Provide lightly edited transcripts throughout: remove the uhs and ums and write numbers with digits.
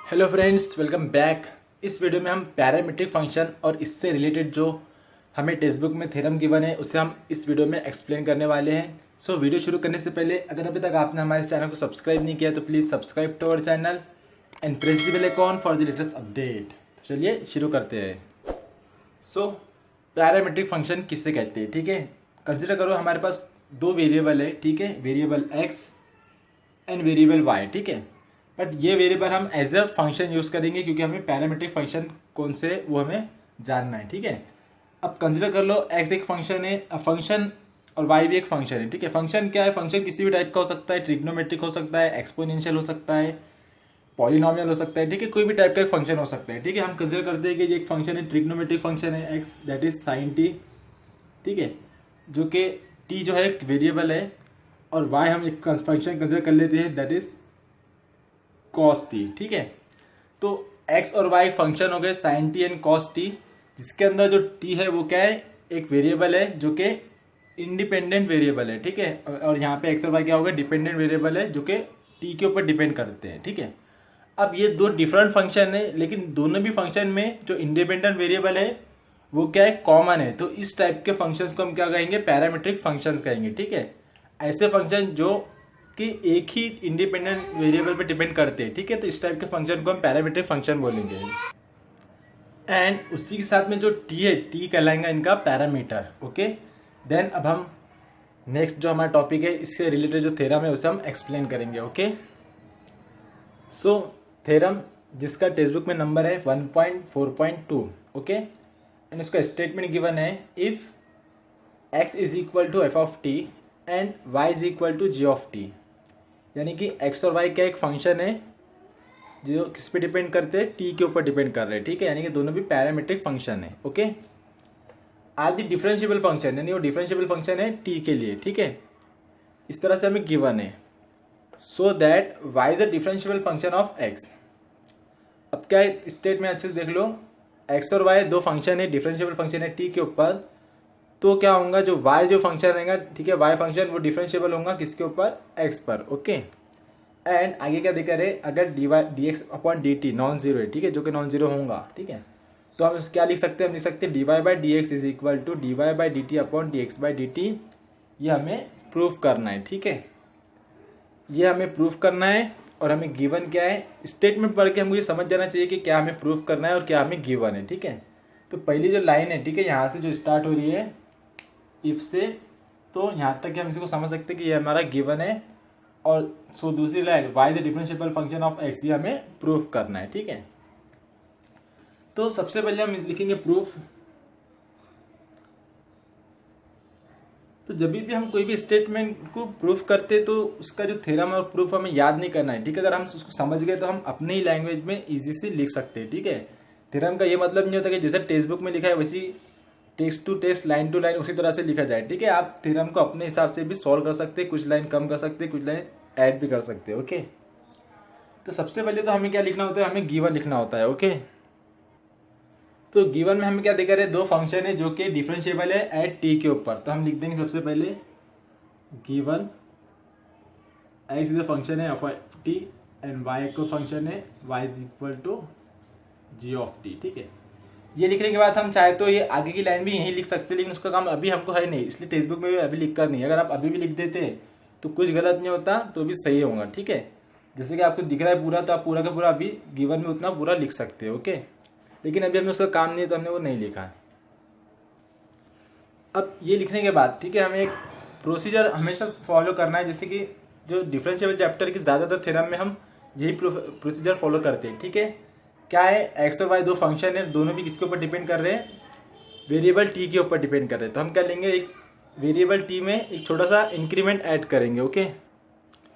Hello friends, welcome back. इस video में हम पैरामीट्रिक फंक्शन और इससे रिलेटेड जो हमें टेक्स्ट बुक में थ्योरम गिवन है उसे हम इस वीडियो में एक्सप्लेन करने वाले हैं। सो वीडियो शुरू करने से पहले अगर अभी तक आपने हमारे चैनल को सब्सक्राइब नहीं किया तो please subscribe to our channel and press the bell icon for the latest update. तो चलिए शुरू करते हैं। सो पैरामीट्रिक फंक्शन किससे कहते हैं, ठीक है। कंसिडर करो हमारे पास दो वेरिएबल है, ठीक है, variable x and variable y, ठीक है। बट ये वेरिएबल हम एज अ फंक्शन यूज़ करेंगे क्योंकि हमें पैरामीट्रिक फंक्शन कौन से वो हमें जानना है, ठीक है। अब कंसिडर कर लो एक्स एक फंक्शन है, अब फंक्शन और वाई भी एक फंक्शन है, ठीक है। फंक्शन क्या है? फंक्शन किसी भी टाइप का हो सकता है, ट्रिग्नोमेट्रिक हो सकता है, एक्सपोनेंशियल हो सकता है, पॉलिनॉमियल हो सकता है, ठीक है। कोई भी टाइप का एक फंक्शन हो सकता है, ठीक है। हम कंसिडर करते हैं कि ये एक फंक्शन है, ट्रिग्नोमेट्रिक फंक्शन है x that is sine T, ठीक है, जो कि टी जो है एक वेरिएबल है, और वाई हम एक फंक्शन कंसिडर कर लेते हैं दैट इज कॉस टी, ठीक है। तो एक्स और वाई फंक्शन हो गए sine t and cos t, जिसके अंदर जो टी है वो क्या है? एक वेरिएबल है जो कि इंडिपेंडेंट वेरिएबल है, ठीक है। और यहाँ पे एक्स और वाई क्या होगा? डिपेंडेंट वेरिएबल है जो कि टी के ऊपर डिपेंड करते हैं, ठीक है। अब ये दो डिफरेंट फंक्शन है, लेकिन दोनों भी फंक्शन में जो इंडिपेंडेंट वेरिएबल है वो क्या है? कॉमन है। तो इस टाइप के फंक्शंस को हम क्या कहेंगे? पैरामीट्रिक फंक्शंस कहेंगे, ठीक है। ऐसे फंक्शन जो कि एक ही इंडिपेंडेंट वेरिएबल पे डिपेंड करते हैं, ठीक है। तो इस टाइप के फंक्शन को हम पैरामीट्रिक फंक्शन बोलेंगे। एंड उसी के साथ में जो टी है, टी कहलाएगा इनका पैरामीटर, ओके। देन अब हम नेक्स्ट जो हमारा टॉपिक है इससे रिलेटेड जो थ्योरम है उसे हम एक्सप्लेन करेंगे, ओके। सो थ्योरम जिसका टेक्स्ट बुक में नंबर है 1.4.2, ओके। एंड उसका स्टेटमेंट गिवन है if x is equal to f of t and y is equal to g of t, यानी कि x और y क्या एक फंक्शन है जो किस पे डिपेंड करते हैं? t के ऊपर डिपेंड कर रहे हैं, ठीक है। यानी कि दोनों भी पैरामीट्रिक फंक्शन है, okay. Are the differentiable function, यानी वो डिफरेंशिएबल फंक्शन है t के लिए, ठीक है। इस तरह से हमें गिवन है so that y is a differentiable function of x। अब क्या स्टेट में अच्छे से देख लो, x और y दो फंक्शन है, डिफरेंशिएबल फंक्शन है t के ऊपर। तो क्या होगा? जो y जो फंक्शन रहेगा, ठीक है, y फंक्शन वो डिफरेंशिएबल होगा किसके ऊपर? x पर, ओके। एंड आगे क्या दिखा रहे? अगर D x upon D T non zero है, ठीक है, जो कि नॉन जीरो होगा, ठीक है, तो हम क्या लिख सकते हैं? हम लिख सकते हैं d y by d x is equal to d y by d t upon d x by d t. ये हमें प्रूफ करना है, ठीक है। ये हमें प्रूफ करना है और हमें गिवन क्या है? स्टेटमेंट पढ़ के हमको ये समझ जाना चाहिए कि क्या हमें प्रूफ करना है और क्या हमें गिवन है, ठीक है। तो पहली जो लाइन है, ठीक है, यहाँ से जो स्टार्ट हो रही है इफ से, तो यहाँ तक हम इसको समझ सकते हैं कि ये हमारा गिवन है। और सो दूसरी line y is the differentiable function of x, ये हमें प्रूफ करना है, ठीक है। तो सबसे पहले हम लिखेंगे प्रूफ। तो जब भी हम कोई भी स्टेटमेंट को प्रूफ करते तो उसका जो थ्योरम और प्रूफ हमें याद नहीं करना है, ठीक है। अगर हम उसको समझ गए तो हम अपनी ही लैंग्वेज में इजी से लिख सकते हैं, ठीक है। थ्योरम का ये मतलब नहीं होता कि जैसे टेक्स्ट बुक में लिखा है वैसी text to text line to line उसी तरह से लिखा जाए, ठीक है। आप थ्योरम को अपने हिसाब से भी सॉल्व कर सकते हैं, कुछ लाइन कम कर सकते हैं, कुछ लाइन ऐड भी कर सकते हैं, ओके। तो सबसे पहले तो हमें क्या लिखना होता है? हमें गिवन लिखना होता है, ओके। तो गिवन में हमें क्या दिखा रहे? दो फंक्शन है जो कि डिफरेंशिएबल है एट टी के ऊपर। तो हम लिख देंगे सबसे पहले given x is a function है ऑफ टी एंड वाई को फंक्शन है y is equal to g of t, ठीक है। ये लिखने के बाद हम चाहे तो ये आगे की लाइन भी यहीं लिख सकते हैं, लेकिन उसका काम अभी हमको है नहीं, इसलिए टेक्स्ट बुक में भी अभी लिख कर नहीं। अगर आप अभी भी लिख देते तो कुछ गलत नहीं होता, तो भी सही होगा, ठीक है। जैसे कि आपको दिख रहा है पूरा, तो आप पूरा का पूरा अभी गिवन में उतना पूरा लिख सकते हैं, ओके। लेकिन अभी हमें उसका काम नहीं है तो हमने वो नहीं लिखा है। अब ये लिखने के बाद, ठीक है, हमें एक प्रोसीजर हमेशा फॉलो करना है, जैसे कि जो डिफरेंशिएबल चैप्टर की ज़्यादातर थ्योरम में हम यही प्रोसीजर फॉलो करते हैं, ठीक है। क्या है? एक्स और वाई दो फंक्शन है, दोनों भी किसके ऊपर डिपेंड कर रहे हैं? वेरिएबल टी के ऊपर डिपेंड कर रहे हैं। तो हम क्या लेंगे? एक वेरिएबल टी में एक छोटा सा इंक्रीमेंट ऐड करेंगे, ओके।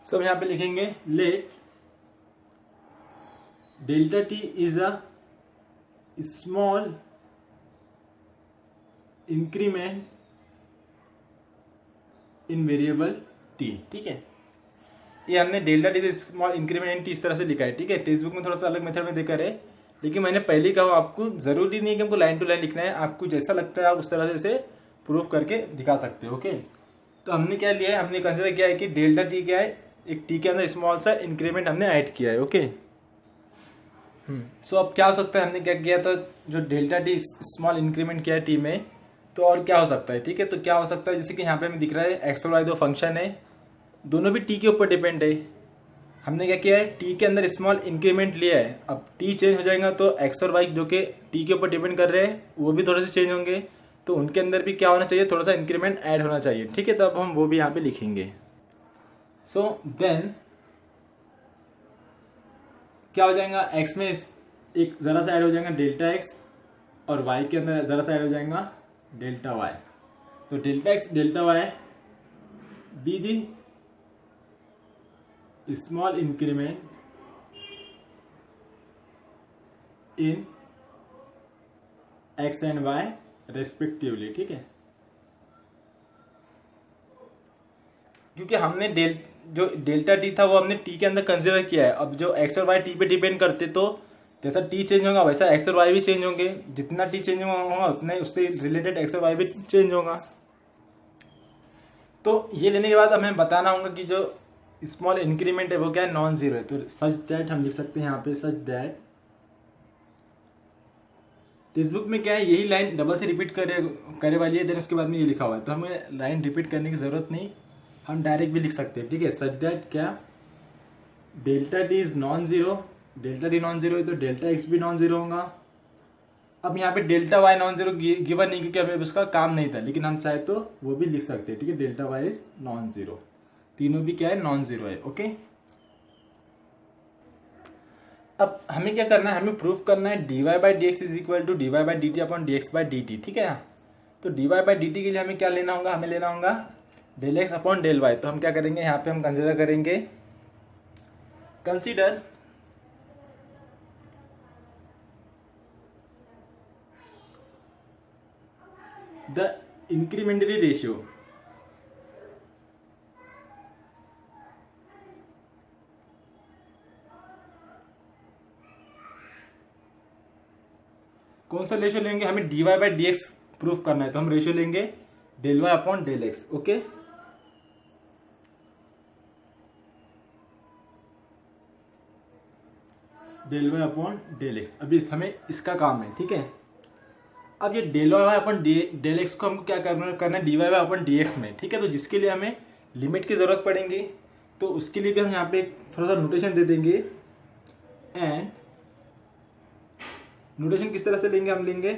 सो हम यहाँ पे लिखेंगे let delta t is a small increment in variable T, ठीक है। ये हमने डेल्टा टी स्मॉल इंक्रीमेंट इन टी इस तरह से लिखा है, ठीक है। टेक्स्ट बुक में थोड़ा सा अलग मेथड में देखा है, लेकिन मैंने पहले ही कहा आपको जरूरी नहीं है कि हमको लाइन टू लाइन लिखना है, आपको जैसा लगता है आप उस तरह से प्रूफ करके दिखा सकते हो, ओके। तो हमने क्या लिया है? हमने कंसिडर किया है कि डेल्टा टी क्या है? एक टी के अंदर स्मॉल सा इंक्रीमेंट हमने ऐड किया है, ओके। सो अब क्या हो सकता है, हमने क्या किया था, जो डेल्टा टी स्मॉल इंक्रीमेंट किया है टी में, तो और क्या हो सकता है, ठीक है। तो क्या हो सकता है, जैसे कि यहाँ पे हमें दिख रहा है एक्स और वाई दो फंक्शन है, दोनों भी टी के ऊपर डिपेंड है। हमने क्या किया है, टी के अंदर स्मॉल इंक्रीमेंट लिया है। अब टी चेंज हो जाएगा तो एक्स और वाई जो कि टी के ऊपर डिपेंड कर रहे हैं वो भी थोड़े से चेंज होंगे, तो उनके अंदर भी क्या होना चाहिए, थोड़ा सा इंक्रीमेंट ऐड होना चाहिए, ठीक है। तो अब हम वो भी यहाँ पे लिखेंगे। सो देन क्या हो जाएगा, एक्स में एक ज़रा सा ऐड हो जाएगा डेल्टा एक्स, और वाई के अंदर ज़रा सा ऐड हो जाएगा डेल्टा वाई। तो delta x delta y be the small increment in x and y respectively, ठीक है। क्योंकि हमने जो डेल्टा टी था वो हमने टी के अंदर कंसिडर किया है। अब जो एक्स और वाई टी पे डिपेंड करते, तो जैसा टी चेंज होगा वैसा एक्स और वाई भी चेंज होंगे, जितना टी चेंज होगा उतने उससे रिलेटेड एक्स और वाई भी चेंज होगा। तो ये लेने के बाद हमें बताना होगा कि जो स्मॉल इंक्रीमेंट है वो क्या है, नॉन जीरो है। तो सच दैट हम लिख सकते हैं यहाँ पे, सच दैट टेक्स्ट में क्या है, यही लाइन डबल से रिपीट करे वाली है, देन उसके बाद में ये लिखा हुआ है, तो हमें लाइन रिपीट करने की जरूरत नहीं, हम डायरेक्ट भी लिख सकते हैं, ठीक है। सच दैट क्या, delta t is non zero, delta t non zero है तो डेल्टा एक्स भी नॉन जीरो होगा। अब यहाँ पे delta y non zero given नहीं, क्योंकि हमें उसका काम नहीं था, लेकिन हम चाहे तो वो भी लिख सकते हैं, ठीक है। Delta y is non zero, तीनों भी क्या है, नॉन जीरो है, ओके। अब हमें क्या करना है, हमें प्रूफ करना है dy by d x is equal to d y by d t upon d x by d t, ठीक है। तो dy बाई डी टी के लिए हमें क्या लेना होगा, हमें लेना होगा del x upon del y. तो हम क्या करेंगे, यहाँ पे हम कंसिडर करेंगे, कंसिडर द इंक्रीमेंटरी रेशियो कौन सा रेशियो लेंगे, हमें dy by d x proof करना है, तो हम रेशियो लेंगे del y upon del x, okay. Del y upon del x, अभी हमें इसका काम है, ठीक है। अब ये del y upon del x को हमको क्या करना है, d y upon d x में, ठीक है। तो जिसके लिए हमें लिमिट की जरूरत पड़ेगी, तो उसके लिए भी हम यहाँ पे थोड़ा सा नोटेशन दे देंगे। एंड नोटेशन किस तरह से लेंगे, हम लेंगे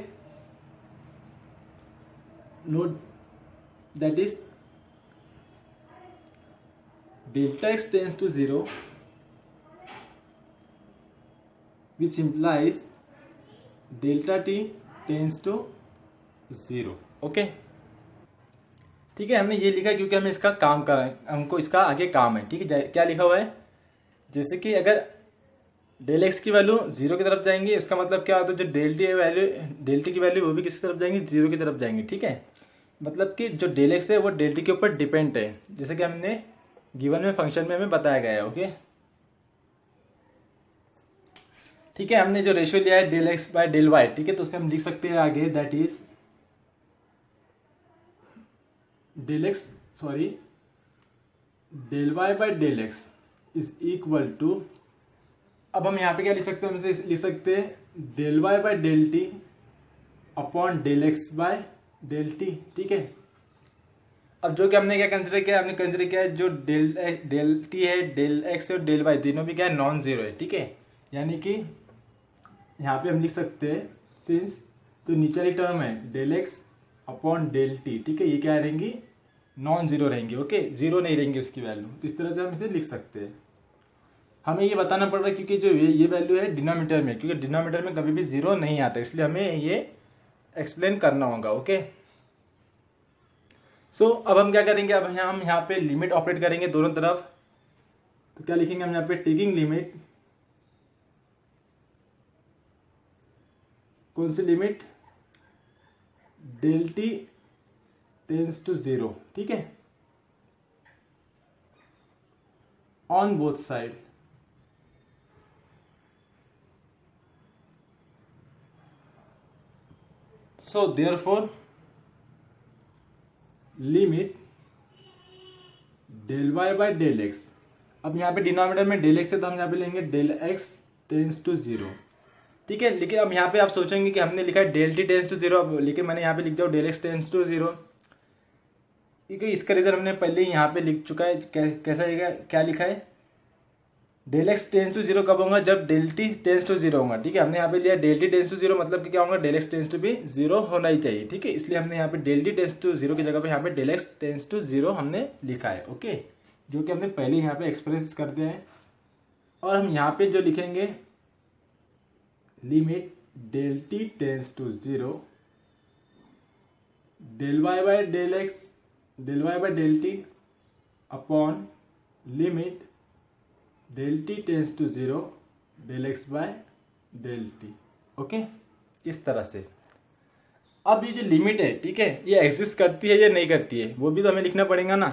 note that is delta x tends to zero which implies delta t tends to zero, okay. ठीक है, हमने ये लिखा क्योंकि हमें इसका काम करना है, हमको इसका आगे काम है, ठीक है। क्या लिखा हुआ है, जैसे कि अगर डेल एक्स की वैल्यू जीरो की तरफ जाएंगी, इसका मतलब क्या होता है, जो del t value, del t की वैल्यू वो भी किस तरफ जाएंगी, जीरो की तरफ जाएंगी, ठीक है। मतलब कि जो डेल एक्स है वो डेल टी के ऊपर डिपेंड है, जैसे कि हमने गिवन में फंक्शन में हमें बताया गया है, ओके। ठीक है, हमने जो रेशियो लिया है del x by del y, ठीक है, तो उसे हम लिख सकते हैं आगे, that is del x del y by del x is equal to, अब हम यहाँ पे क्या लिख सकते हैं, हम इसे लिख सकते हैं del y by del t upon del x by del t, ठीक है। अब जो कि हमने क्या कंसिडर किया, हमने कंसिडर किया है जो डेल टी है, डेल एक्स और डेल वाई तीनों भी क्या है, नॉन जीरो है, ठीक है। यानी कि यहाँ पे हम लिख सकते हैं सिंस जो नीचे वाली टर्म है del x upon del t, ठीक है, ये क्या रहेंगी, नॉन जीरो रहेंगी, ओके, जीरो नहीं रहेंगी उसकी वैल्यू। तो इस तरह से हम इसे लिख सकते हैं। हमें ये बताना पड़ रहा है क्योंकि जो ये वैल्यू है डिनोमिनेटर में, क्योंकि डिनोमिनेटर में कभी भी जीरो नहीं आता, इसलिए हमें ये एक्सप्लेन करना होगा, ओके। सो अब हम क्या करेंगे, अब हम यहाँ पे लिमिट ऑपरेट करेंगे दोनों तरफ। तो क्या लिखेंगे हम यहाँ पे, टेकिंग लिमिट, कौन सी limit, del t tends to zero, ठीक है, on both side. So therefore limit del y by del x, अब यहाँ पे डिनोमिनेटर में डेल एक्स है तो हम यहाँ पे लेंगे del x tends to zero, ठीक है। लेकिन अब यहाँ पे आप सोचेंगे कि हमने लिखा है del t tends to zero, अब लेकिन मैंने यहाँ पे लिख दिया del x tends to zero, क्योंकि इसका रीजन हमने पहले ही यहाँ पे लिख चुका है। कैसा लिखा है, क्या लिखा है, del x tends to zero कब होगा, जब del t tends to zero होगा। ठीक है, हमने यहाँ पे लिया del t tends to zero, मतलब कि क्या होगा, डेल एक्स टेंस टू भी जीरो होना ही चाहिए। ठीक है, इसलिए हमने यहाँ पे del t tends to zero की जगह पे यहाँ पे del x tends to zero हमने लिखा है। ओके, जो कि हमने पहले यहाँ पे एक्सप्रेस कर दिया है। और हम यहाँ पे जो लिखेंगे limit del t tends to zero del y by del x del y by del t upon limit del t tends to zero del x by del t. Okay, इस तरह से। अब ये जो लिमिट है, ठीक है, ये एग्जिस्ट करती है या नहीं करती है, वो भी तो हमें लिखना पड़ेगा ना।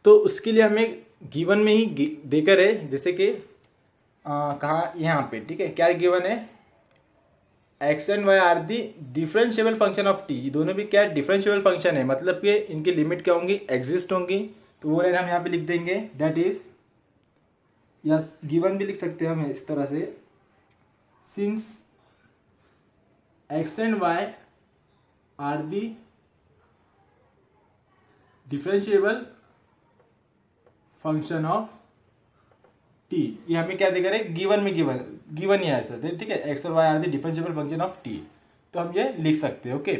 तो उसके लिए हमें गिवन में ही देकर है, जैसे कि कहाँ, यहाँ पे। ठीक है, क्या गिवन है, x and y are the differentiable function of t. दोनों भी क्या डिफरेंशिएबल फंक्शन है, मतलब कि इनकी लिमिट क्या होंगी, एग्जिस्ट होंगी। तो वो लाइन हम यहाँ पे लिख देंगे, दैट इज, या गिवन भी लिख सकते हैं हम इस तरह से, since x and y are the differentiable function of t. ये हमें क्या देकर है, गिवन में गिवन ही है सर। ठीक है, एक्स और y are the differentiable function of t, तो हम ये लिख सकते हैं। ओके,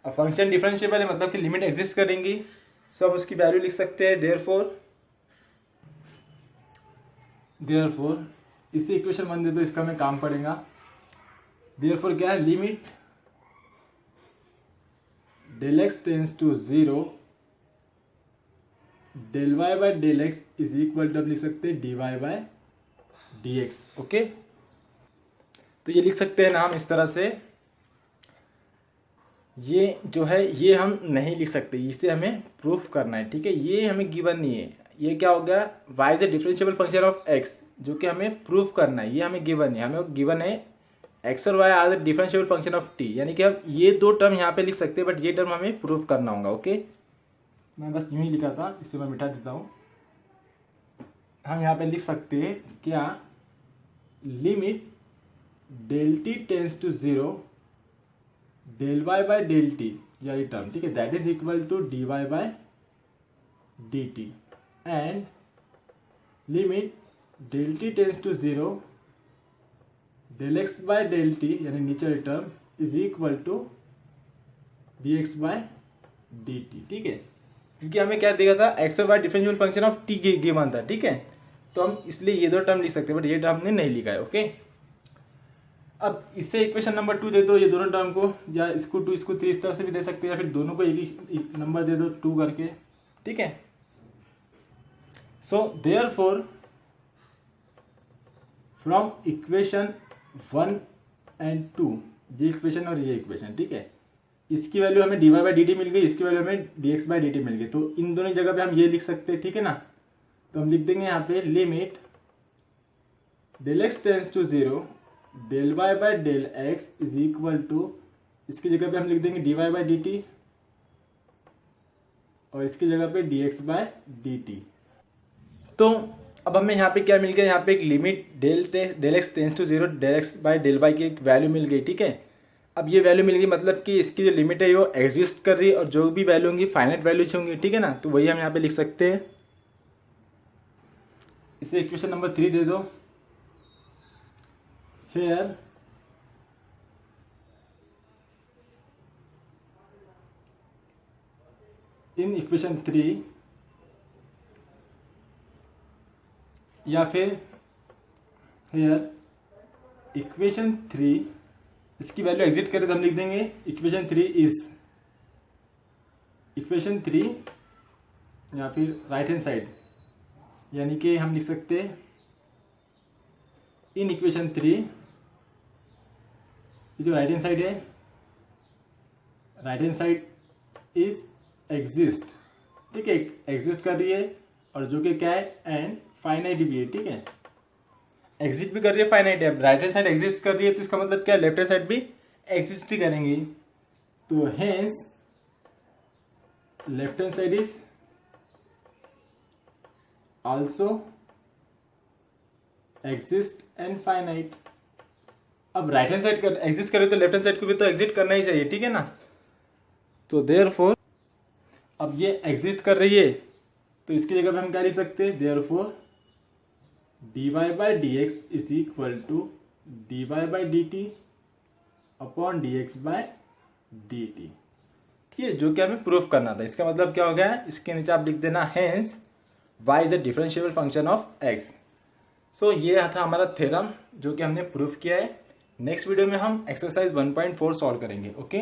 अब फंक्शन डिफरेंशिएबल है, मतलब कि लिमिट एग्जिस्ट करेंगी, सो हम उसकी वैल्यू लिख सकते हैं। देयरफॉर इसी इक्वेशन 1 दे दो, इसका हमें काम पड़ेगा। देयरफॉर क्या है, limit del x tends to zero del y by del x is equal to, अब लिख सकते हैं d y by d x. Okay, तो ये लिख सकते हैं ना हम इस तरह से। ये जो है ये हम नहीं लिख सकते, इसे हमें प्रूफ करना है। ठीक है, ये हमें गिवन नहीं है। ये क्या हो गया, y is a differentiable function of x, जो कि हमें प्रूफ करना है। ये हमें गिवन है, हमें गिवन है x और y are the differentiable function of t, यानी कि हम ये दो टर्म यहाँ पे लिख सकते हैं, बट ये टर्म हमें प्रूफ करना होगा। ओके, मैं बस यूं ही लिखा था, इससे मैं मिटा देता हूँ। हम यहाँ पे लिख सकते हैं क्या, limit del t tends to zero del y by del t, या ये टर्म, ठीक है, that is equal to d y by d t, and limit del t tends to zero del x by del t, यानी नीचे term, is equal to d x by d t. ठीक है, क्योंकि हमें क्या दिया था, एक्स और y differentiable function of t given था। ठीक है, तो हम इसलिए ये दो टर्म लिख सकते हैं, बट ये टर्म हमने नहीं लिखा है। ओके, अब इससे इक्वेशन नंबर 2 दे दो, ये दोनों टर्म को, या इसको 2 इसको 3, इस तरह से भी दे सकते हैं, या फिर दोनों को एक नंबर दे दो 2 करके। ठीक है, so therefore from equation 1 and 2, ये इक्वेशन और ये इक्वेशन, ठीक है, इसकी वैल्यू हमें d y by d t मिल गई, इसकी वैल्यू हमें d x by d t मिल गई। तो इन दोनों जगह पे हम ये लिख सकते हैं। ठीक है ना, तो हम लिख देंगे यहाँ पे limit del x tends to zero del y by del x is equal to, इसकी जगह पे हम लिख देंगे d y by d t, और इसकी जगह पे d x by d t. तो अब हमें यहाँ पे क्या मिल गया, यहाँ पे एक limit del x tends to zero del x by del y की एक वैल्यू मिल गई। ठीक है, अब ये वैल्यू मिल गई, मतलब कि इसकी जो लिमिट है वो एग्जिस्ट कर रही है, और जो भी वैल्यू होंगी फाइनाइट वैल्यूज होंगी। ठीक है ना, तो वही हम यहाँ पे लिख सकते हैं। इसे इक्वेशन नंबर 3 दे दो। हेयर इन इक्वेशन 3, या फिर हेयर इक्वेशन 3, इसकी वैल्यू एग्जिट करे तो हम लिख देंगे इक्वेशन 3 इज, इक्वेशन 3, या फिर राइट हैंड साइड, यानी कि हम लिख सकते हैं इन इक्वेशन 3, जो राइट हैंड साइड है, right hand side is exist. ठीक है, एग्जिस्ट कर रही है, और जो कि क्या है, एंड फाइनाइट भी है। ठीक है, एग्जिस्ट भी कर रही है, फाइनाइट है। राइट हैंड साइड एग्जिस्ट कर रही है, तो इसका मतलब क्या, लेफ्ट हैंड साइड भी एग्जिस्ट ही करेंगी। तो hence left hand side is also exist and finite. अब राइट हैंड साइड कर एग्जिस्ट करे तो लेफ्ट हैंड साइड को भी तो एग्जिट करना ही चाहिए, ठीक है ना। तो देयरफॉर अब ये एग्जिस्ट कर रही है तो इसकी जगह पे हम क्या लिख सकते हैं, therefore dy by d x is equal to d y by d t upon d x by d t. ठीक है, जो कि हमें प्रूफ करना था। इसका मतलब क्या हो गया है, इसके नीचे आप लिख देना hence y is a differentiable function of x। सो ये था हमारा थ्योरम जो कि हमने प्रूफ किया है। नेक्स्ट वीडियो में हम एक्सरसाइज 1.4 सॉल्व करेंगे। ओके।